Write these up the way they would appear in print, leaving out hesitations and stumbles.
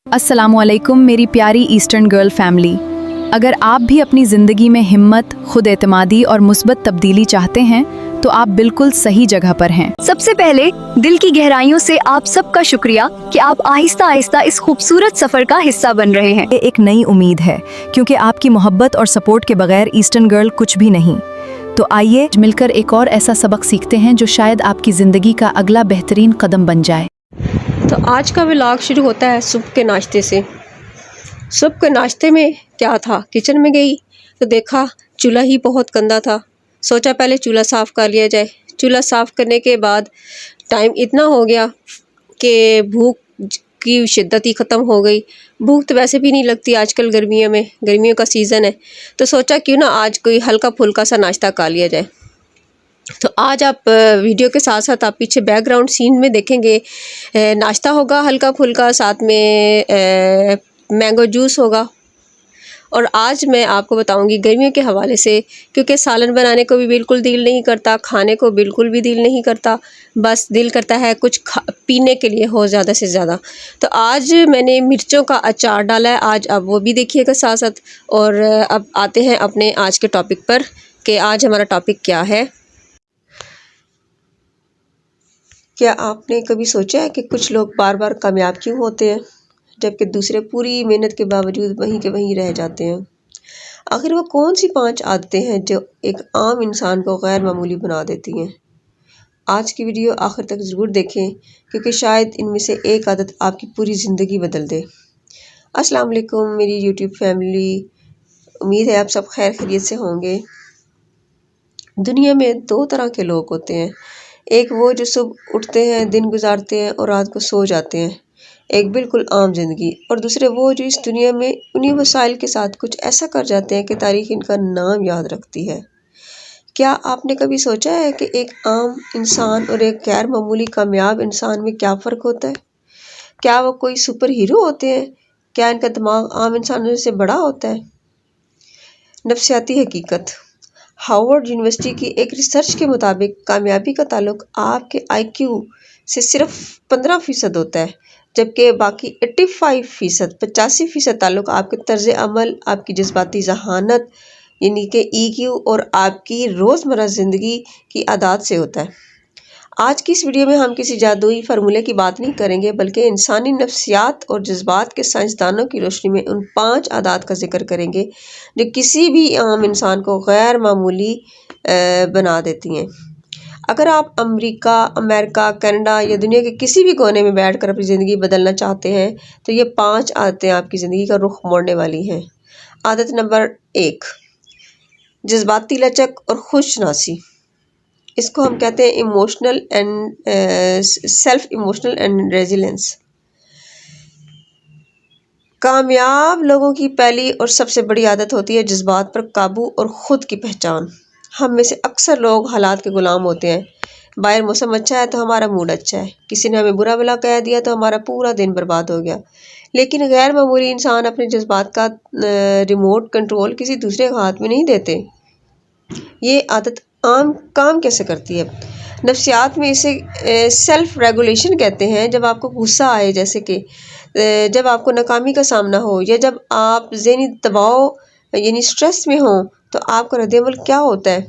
अस्सलामुअलैकुम मेरी प्यारी ईस्टर्न गर्ल फैमिली। अगर आप भी अपनी ज़िंदगी में हिम्मत, खुद एतमादी और मुस्बत तब्दीली चाहते हैं तो आप बिल्कुल सही जगह पर हैं। सबसे पहले दिल की गहराइयों से आप सबका शुक्रिया कि आप आहिस्ता आहिस्ता इस खूबसूरत सफर का हिस्सा बन रहे हैं। ये एक नई उम्मीद है क्योंकि आपकी मोहब्बत और सपोर्ट के बगैर ईस्टर्न गर्ल कुछ भी नहीं। तो आइए मिलकर एक और ऐसा सबक सीखते हैं जो शायद आपकी ज़िंदगी का अगला बेहतरीन कदम बन जाए। तो आज का व्लॉग शुरू होता है सुबह के नाश्ते से। सुबह के नाश्ते में क्या था, किचन में गई तो देखा चूल्हा ही बहुत गंदा था। सोचा पहले चूल्हा साफ़ कर लिया जाए। चूल्हा साफ़ करने के बाद टाइम इतना हो गया कि भूख की शिद्दत ही ख़त्म हो गई। भूख तो वैसे भी नहीं लगती आजकल गर्मियों में, गर्मियों का सीज़न है, तो सोचा क्यों ना आज कोई हल्का फुल्का सा नाश्ता कर लिया जाए। तो आज आप वीडियो के साथ साथ आप पीछे बैकग्राउंड सीन में देखेंगे नाश्ता होगा हल्का फुल्का, साथ में मैंगो जूस होगा। और आज मैं आपको बताऊंगी गर्मियों के हवाले से, क्योंकि सालन बनाने को भी बिल्कुल दिल नहीं करता, खाने को बिल्कुल भी दिल नहीं करता, बस दिल करता है कुछ पीने के लिए हो ज़्यादा से ज़्यादा। तो आज मैंने मिर्चों का अचार डाला है, आज अब वो भी देखिएगा साथ साथ। और अब आते हैं अपने आज के टॉपिक पर कि आज हमारा टॉपिक क्या है। क्या आपने कभी सोचा है कि कुछ लोग बार बार कामयाब क्यों होते हैं जबकि दूसरे पूरी मेहनत के बावजूद वहीं के वहीं रह जाते हैं? आखिर वो कौन सी 5 आदतें हैं जो एक आम इंसान को गैर मामूली बना देती हैं? आज की वीडियो आखिर तक ज़रूर देखें क्योंकि शायद इनमें से एक आदत आपकी पूरी ज़िंदगी बदल दे। अस्सलाम वालेकुम मेरी यूट्यूब फैमिली, उम्मीद है आप सब खैर खैरियत से होंगे। दुनिया में 2 तरह के लोग होते हैं, एक वो जो सुबह उठते हैं, दिन गुजारते हैं और रात को सो जाते हैं, एक बिल्कुल आम जिंदगी। और दूसरे वो जो इस दुनिया में उन्हीं वसाइल के साथ कुछ ऐसा कर जाते हैं कि तारीख इनका नाम याद रखती है। क्या आपने कभी सोचा है कि एक आम इंसान और एक गैर मामूली कामयाब इंसान में क्या फ़र्क होता है? क्या वो कोई सुपर हीरो होते हैं? क्या इनका दिमाग आम इंसानों से बड़ा होता है? नफ्सियाती हकीकत। हार्वर्ड यूनिवर्सिटी की एक रिसर्च के मुताबिक कामयाबी का ताल्लुक आपके आईक्यू से सिर्फ 15% होता है, जबकि बाकी 85% ताल्लुक आपके तर्ज अमल, आपकी जज्बाती जहानत यानी कि ईक्यू और आपकी रोज़मर्रा ज़िंदगी की आदत से होता है। आज की इस वीडियो में हम किसी जादुई फार्मूले की बात नहीं करेंगे, बल्कि इंसानी नफ्सियात और जज्बात के साइंसदानों की रोशनी में उन 5 आदत का जिक्र करेंगे जो किसी भी आम इंसान को गैर मामूली बना देती हैं। अगर आप अमेरिका, कनाडा या दुनिया के किसी भी कोने में बैठकर अपनी ज़िंदगी बदलना चाहते हैं तो ये 5 आदतें आपकी ज़िंदगी का रुख मोड़ने वाली हैं। आदत नंबर 1, जज्बाती लचक और खुशनासी। इसको हम कहते हैं इमोशनल एंड रेजिलेंस। कामयाब लोगों की पहली और सबसे बड़ी आदत होती है जज्बात पर काबू और ख़ुद की पहचान। हम में से अक्सर लोग हालात के गुलाम होते हैं। बाहर मौसम अच्छा है तो हमारा मूड अच्छा है, किसी ने हमें बुरा भला कह दिया तो हमारा पूरा दिन बर्बाद हो गया। लेकिन गैर मामूली इंसान अपने जज्बात का रिमोट कंट्रोल किसी दूसरे के हाथ में नहीं देते। ये आदत आम काम कैसे करती है? नफ्सियात में इसे सेल्फ रेगुलेशन कहते हैं। जब आपको गुस्सा आए, जैसे कि जब आपको नाकामी का सामना हो या जब आप ज़हनी दबाव यानी स्ट्रेस में हो, तो आपका रद्द-ए-अमल क्या होता है?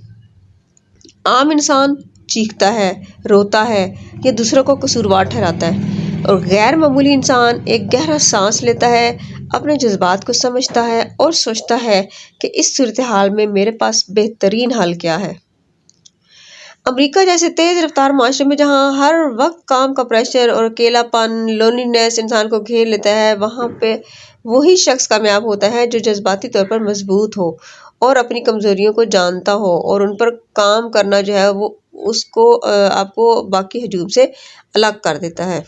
आम इंसान चीखता है, रोता है या दूसरों को कसूरवार ठहराता है, और गैर मामूली इंसान एक गहरा सांस लेता है, अपने जज्बात को समझता है और सोचता है कि इस सूरत हाल में मेरे पास बेहतरीन हल क्या है। अमेरिका जैसे तेज़ रफ्तार माशरे में जहाँ हर वक्त काम का प्रेशर और अकेलापन, लोनलीनेस इंसान को घेर लेता है, वहाँ पे वही शख्स कामयाब होता है जो जज्बाती तौर पर मजबूत हो और अपनी कमज़ोरियों को जानता हो और उन पर काम करना जो है वो उसको आपको बाकी हजूम से अलग कर देता है।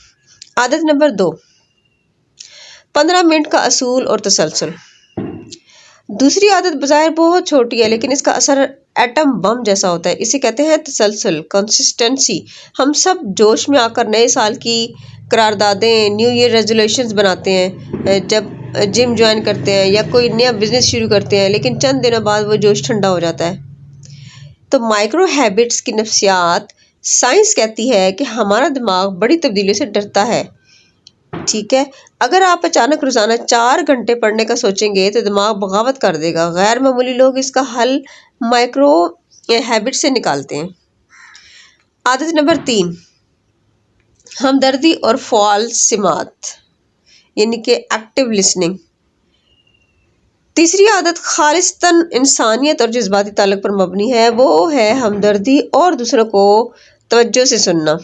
आदत नंबर 2, 15 मिनट का असूल और तसलसल। दूसरी आदत बज़ाहिर बहुत छोटी है लेकिन इसका असर एटम बम जैसा होता है। इसे कहते हैं तसलसल, कंसिस्टेंसी। हम सब जोश में आकर नए साल की करारदादें, न्यू ईयर रेजोल्यूशंस बनाते हैं, जब जिम ज्वाइन करते हैं या कोई नया बिजनेस शुरू करते हैं, लेकिन चंद दिनों बाद वो जोश ठंडा हो जाता है। तो माइक्रो हैबिट्स की नफ्सियात साइंस कहती है कि हमारा दिमाग बड़ी तब्दीलियों से डरता है। ٹھیک ہے، اگر آپ اچانک روزانہ 4 گھنٹے پڑھنے کا سوچیں گے تو دماغ بغاوت کر دے گا۔ غیر معمولی لوگ اس کا حل مائکرو ہیبٹ سے نکالتے ہیں۔ عادت نمبر 3، ہمدردی اور فعال سماعت، یعنی کہ ایکٹیو لسننگ۔ تیسری عادت خالصتاً انسانیت اور جذباتی تعلق پر مبنی ہے، وہ ہے ہمدردی اور دوسروں کو توجہ سے سننا۔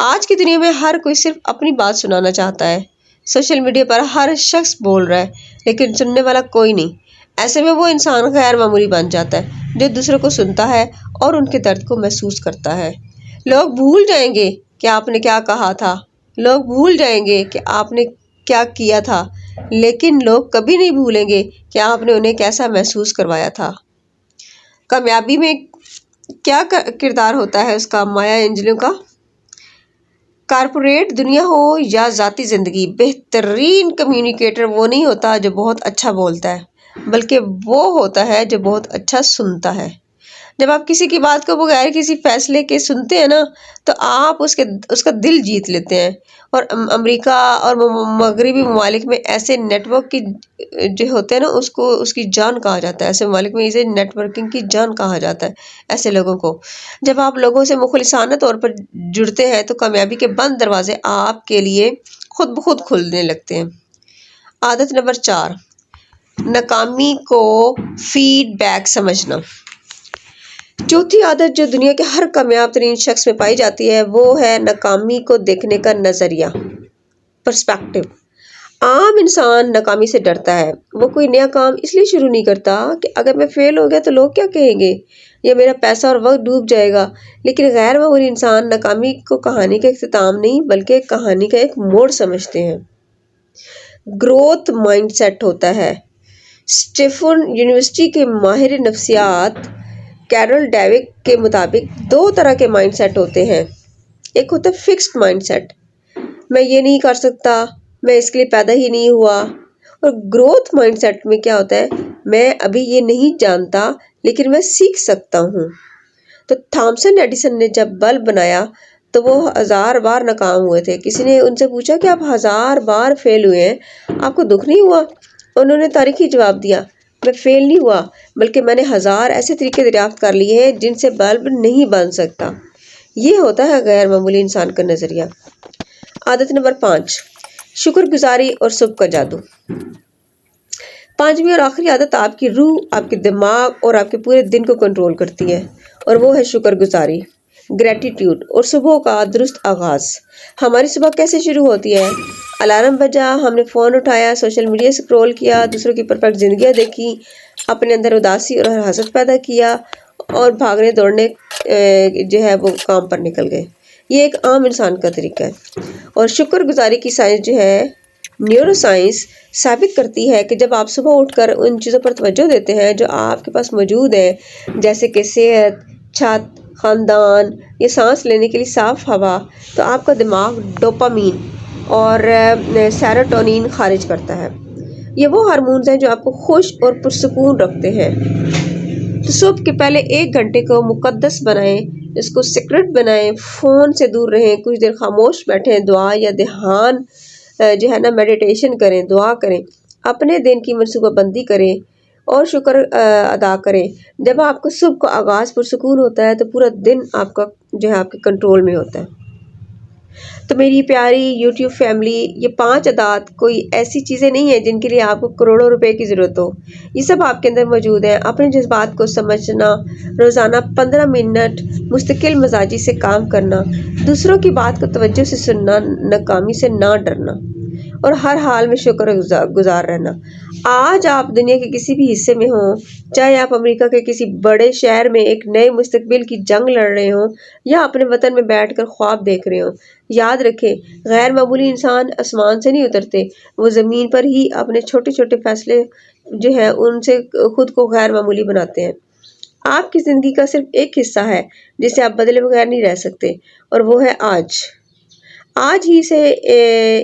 آج کی دنیا میں ہر کوئی صرف اپنی بات سنانا چاہتا ہے۔ سوشل میڈیا پر ہر شخص بول رہا ہے لیکن سننے والا کوئی نہیں۔ ایسے میں وہ انسان غیر معمولی بن جاتا ہے جو دوسروں کو سنتا ہے اور ان کے درد کو محسوس کرتا ہے۔ لوگ بھول جائیں گے کہ آپ نے کیا کہا تھا، لوگ بھول جائیں گے کہ آپ نے کیا کیا تھا، لیکن لوگ کبھی نہیں بھولیں گے کہ آپ نے انہیں کیسا محسوس کروایا تھا۔ کامیابی میں کیا کردار ہوتا ہے اس کا مایا انجلو کا؟ کارپوریٹ دنیا ہو یا ذاتی زندگی، بہترین کمیونیکیٹر وہ نہیں ہوتا جو بہت اچھا بولتا ہے، بلکہ وہ ہوتا ہے جو بہت اچھا سنتا ہے۔ جب آپ کسی کی بات کو بغیر کسی فیصلے کے سنتے ہیں نا تو آپ اس کا دل جیت لیتے ہیں۔ اور امریکہ اور مغربی ممالک میں ایسے نیٹ ورک کی جو ہوتے ہیں نا اس کی جان کہا جاتا ہے، ایسے ممالک میں اسے نیٹ ورکنگ کی جان کہا جاتا ہے ایسے لوگوں کو۔ جب آپ لوگوں سے مخلصانہ طور پر جڑتے ہیں تو کامیابی کے بند دروازے آپ کے لیے خود بخود کھلنے لگتے ہیں۔ عادت نمبر 4، ناکامی کو فیڈ بیک سمجھنا۔ چوتھی عادت جو دنیا کے ہر کامیاب ترین شخص میں پائی جاتی ہے وہ ہے ناکامی کو دیکھنے کا نظریہ، پرسپیکٹو۔ عام انسان ناکامی سے ڈرتا ہے، وہ کوئی نیا کام اس لیے شروع نہیں کرتا کہ اگر میں فیل ہو گیا تو لوگ کیا کہیں گے یا میرا پیسہ اور وقت ڈوب جائے گا۔ لیکن غیر معمولی انسان ناکامی کو کہانی کا اختتام نہیں بلکہ کہانی کا ایک موڑ سمجھتے ہیں۔ گروتھ مائنڈ سیٹ ہوتا ہے۔ اسٹینفورڈ یونیورسٹی کے ماہر نفسیات کیرول ڈویک کے مطابق 2 طرح کے مائنڈ سیٹ ہوتے ہیں۔ ایک ہوتا ہے فکسڈ مائنڈ سیٹ، میں یہ نہیں کر سکتا، میں اس کے لیے پیدا ہی نہیں ہوا۔ اور گروتھ مائنڈ سیٹ میں کیا ہوتا ہے، میں ابھی یہ نہیں جانتا لیکن میں سیکھ سکتا ہوں۔ تو تھامسن ایڈیسن نے جب بلب بنایا تو وہ 1000 بار ناکام ہوئے تھے۔ کسی نے ان سے پوچھا کہ آپ 1000 بار فیل ہوئے ہیں، آپ کو دکھ نہیں ہوا؟ انہوں نے تاریخی جواب دیا، میں فیل نہیں ہوا بلکہ میں نے 1000 ایسے طریقے دریافت کر لیے ہیں جن سے بلب نہیں بن سکتا۔ یہ ہوتا ہے غیر معمولی انسان کا نظریہ۔ عادت نمبر 5، شکر گزاری اور صبح کا جادو۔ 5ویں اور آخری عادت آپ کی روح، آپ کے دماغ اور آپ کے پورے دن کو کنٹرول کرتی ہے، اور وہ ہے شکر گزاری، گریٹیٹیوڈ اور صبح کا درست آغاز۔ ہماری صبح کیسے شروع ہوتی ہے؟ الارم بجا، ہم نے فون اٹھایا، سوشل میڈیا سکرول کیا، دوسروں کی پرفیکٹ زندگیاں دیکھی، اپنے اندر اداسی اور حسد پیدا کیا اور بھاگنے دوڑنے جو ہے وہ کام پر نکل گئے۔ یہ ایک عام انسان کا طریقہ ہے۔ اور شکر گزاری کی سائنس جو ہے، نیورو سائنس ثابت کرتی ہے کہ جب آپ صبح اٹھ کر ان چیزوں پر توجہ دیتے ہیں جو آپ کے پاس موجود ہیں، جیسے کہ صحت، چھت، خاندان یا سانس لینے کے لیے صاف ہوا، تو آپ کا دماغ ڈوپامین اور سیروٹونین خارج کرتا ہے۔ یہ وہ ہارمونز ہیں جو آپ کو خوش اور پرسکون رکھتے ہیں۔ تو صبح کے پہلے 1 گھنٹے کو مقدس بنائیں، اس کو سیکرٹ بنائیں، فون سے دور رہیں، کچھ دیر خاموش بیٹھیں، دعا یا دھیان جو ہے نا میڈیٹیشن کریں، دعا کریں، اپنے دن کی منصوبہ بندی کریں اور شکر ادا کریں۔ جب آپ کو صبح کا آغاز پرسکون ہوتا ہے تو پورا دن آپ کا جو ہے آپ کے کنٹرول میں ہوتا ہے۔ تو میری پیاری یوٹیوب فیملی، یہ 5 عادات کوئی ایسی چیزیں نہیں ہیں جن کے لیے آپ کو کروڑوں روپے کی ضرورت ہو، یہ سب آپ کے اندر موجود ہیں۔ اپنے جذبات کو سمجھنا، روزانہ 15 منٹ مستقل مزاجی سے کام کرنا، دوسروں کی بات کو توجہ سے سننا، ناکامی سے نہ ڈرنا اور ہر حال میں شکر گزار رہنا۔ آج آپ دنیا کے کسی بھی حصے میں ہوں، چاہے آپ امریکہ کے کسی بڑے شہر میں ایک نئے مستقبل کی جنگ لڑ رہے ہوں یا اپنے وطن میں بیٹھ کر خواب دیکھ رہے ہوں، یاد رکھیں غیر معمولی انسان آسمان سے نہیں اترتے، وہ زمین پر ہی اپنے چھوٹے چھوٹے فیصلے جو ہیں ان سے خود کو غیر معمولی بناتے ہیں۔ آپ کی زندگی کا صرف ایک حصہ ہے جسے آپ بدلے بغیر نہیں رہ سکتے، اور وہ ہے آج ہی سے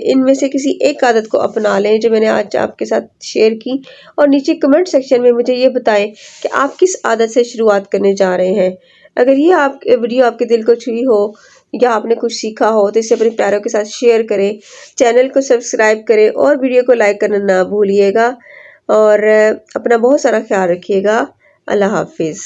ان میں سے کسی ایک عادت کو اپنا لیں جو میں نے آج آپ کے ساتھ شیئر کی، اور نیچے کمنٹ سیکشن میں مجھے یہ بتائیں کہ آپ کس عادت سے شروعات کرنے جا رہے ہیں۔ اگر یہ ویڈیو آپ کے دل کو چھوئی ہو یا آپ نے کچھ سیکھا ہو تو اسے اپنے پیاروں کے ساتھ شیئر کریں، چینل کو سبسکرائب کریں اور ویڈیو کو لائک کرنا نہ بھولیے گا، اور اپنا بہت سارا خیال رکھیے گا۔ اللہ حافظ۔